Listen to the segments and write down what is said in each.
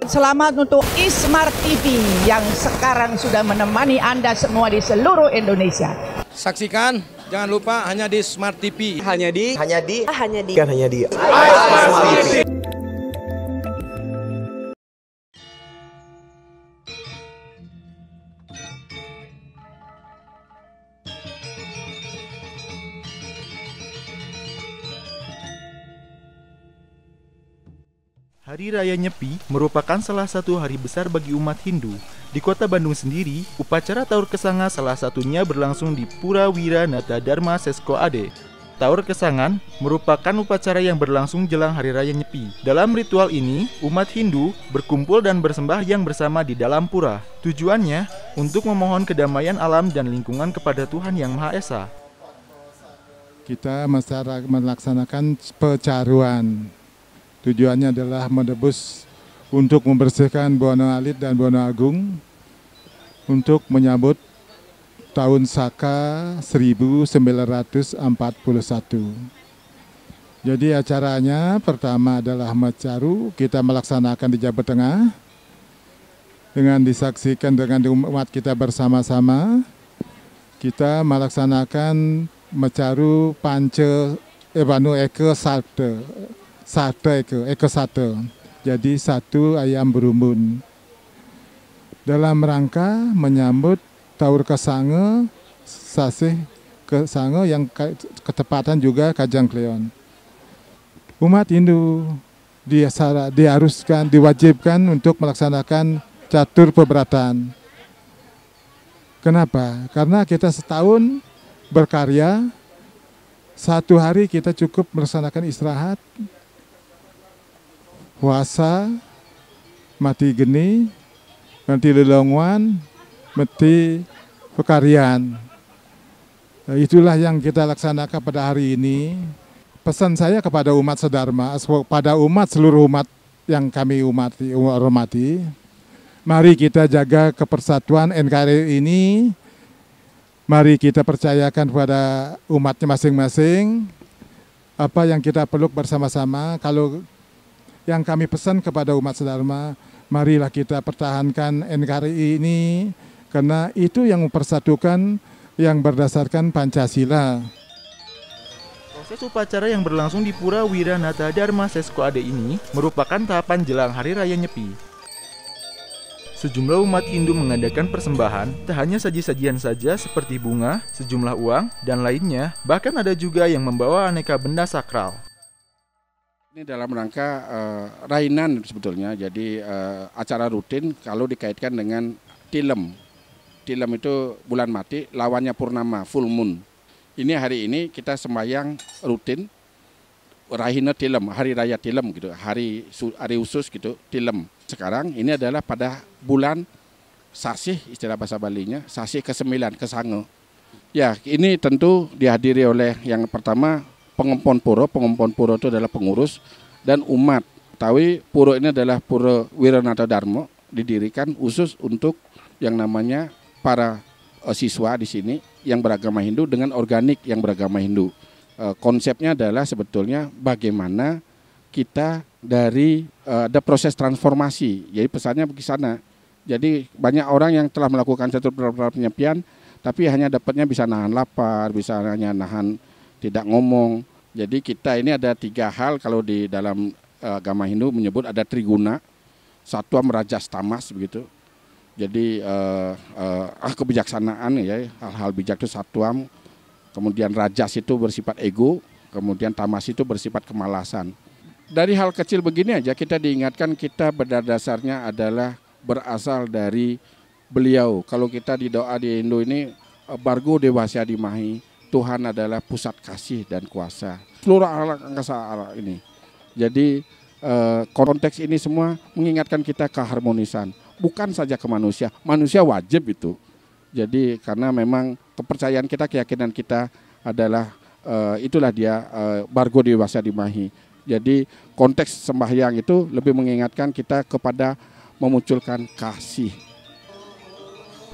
selamat untuk Smart TV yang sekarang sudah menemani Anda semua di seluruh Indonesia. Saksikan, jangan lupa hanya di Smart TV. Hanya di Smart TV. Hari Raya Nyepi merupakan salah satu hari besar bagi umat Hindu. Di kota Bandung sendiri, upacara Taur Kesanga salah satunya berlangsung di Pura Wiranata Dharma Sesko Ade. Taur Kesangan merupakan upacara yang berlangsung jelang Hari Raya Nyepi. Dalam ritual ini, umat Hindu berkumpul dan bersembahyang bersama di dalam pura. Tujuannya untuk memohon kedamaian alam dan lingkungan kepada Tuhan Yang Maha Esa. Kita melaksanakan pecaruan. Tujuannya adalah menebus untuk membersihkan Buana Alit dan Buana Agung untuk menyambut tahun Saka 1941. Jadi acaranya pertama adalah Mecaru, kita melaksanakan di Jawa Tengah dengan disaksikan dengan umat kita bersama-sama. Kita melaksanakan Mecaru Pance Ebanu Eke Sate. Eko sate. Jadi satu ayam berumbun. Dalam rangka menyambut Taur Kesanga, Sasih Kesanga yang ketepatan juga Kajang Kleon. Umat Hindu diwajibkan untuk melaksanakan catur peberatan. Kenapa? Karena kita setahun berkarya, satu hari kita cukup melaksanakan istirahat, puasa, mati geni, mati lelongwan, mati pekarian. Nah, itulah yang kita laksanakan pada hari ini. Pesan saya kepada umat sedharma, pada seluruh umat yang kami hormati, mari kita jaga kepersatuan NKRI ini. Mari kita percayakan kepada umatnya masing-masing apa yang kita peluk bersama-sama. Kalau yang kami pesan kepada umat sedharma, marilah kita pertahankan NKRI ini karena itu yang mempersatukan yang berdasarkan Pancasila. Proses upacara yang berlangsung di Pura Wiranata Dharma Sesko Ade ini merupakan tahapan jelang Hari Raya Nyepi. Sejumlah umat Hindu mengadakan persembahan, tak hanya saji-sajian saja seperti bunga, sejumlah uang, dan lainnya, bahkan ada juga yang membawa aneka benda sakral. Ini dalam rangka rainan sebetulnya, jadi acara rutin kalau dikaitkan dengan tilem. Tilem itu bulan mati, lawannya purnama, full moon. Ini hari ini kita sembahyang rutin, rahina tilem, hari raya tilem gitu, hari usus gitu, tilem. Sekarang ini adalah pada bulan Sasih, istilah bahasa Balinya, Sasih ke-9, Kesanga. Ya, ini tentu dihadiri oleh yang pertama, Pengompon Puro itu adalah pengurus dan umat. Tahu Puro ini adalah Pura Wiranata Dharma, didirikan khusus untuk yang namanya para siswa di sini yang beragama Hindu dengan organik yang beragama Hindu. Konsepnya adalah sebetulnya bagaimana kita dari ada proses transformasi. Jadi pesannya ke sana. Jadi banyak orang yang telah melakukan satu penyepian tapi hanya dapatnya bisa nahan lapar, bisa hanya nahan tidak ngomong. Jadi kita ini ada 3 hal kalau di dalam agama Hindu menyebut ada triguna, satwa merajas tamas begitu. Jadi kebijaksanaan ya, hal-hal bijak itu satwam, kemudian rajas itu bersifat ego, kemudian tamas itu bersifat kemalasan. Dari hal kecil begini aja kita diingatkan kita pada dasarnya adalah berasal dari beliau. Kalau kita di doa di Hindu ini Bargo Dewasya Dimahi, Tuhan adalah pusat kasih dan kuasa seluruh alam angkasa ini. Jadi konteks ini semua mengingatkan kita keharmonisan, bukan saja ke manusia wajib itu. Jadi karena memang kepercayaan kita, keyakinan kita adalah itulah dia Bargo Dewasya Dimahi. Jadi konteks sembahyang itu lebih mengingatkan kita kepada memunculkan kasih.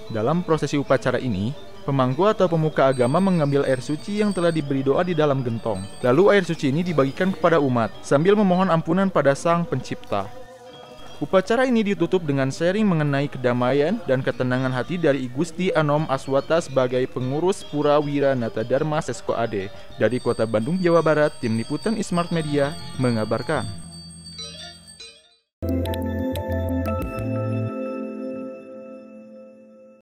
Dalam prosesi upacara ini, pemangku atau pemuka agama mengambil air suci yang telah diberi doa di dalam gentong. Lalu air suci ini dibagikan kepada umat sambil memohon ampunan pada Sang Pencipta. Upacara ini ditutup dengan sharing mengenai kedamaian dan ketenangan hati dari I Gusti Anom Aswata sebagai pengurus Pura Wira Nata Dharma Sesko AD. Dari Kota Bandung, Jawa Barat, Tim Liputan Smart Media mengabarkan.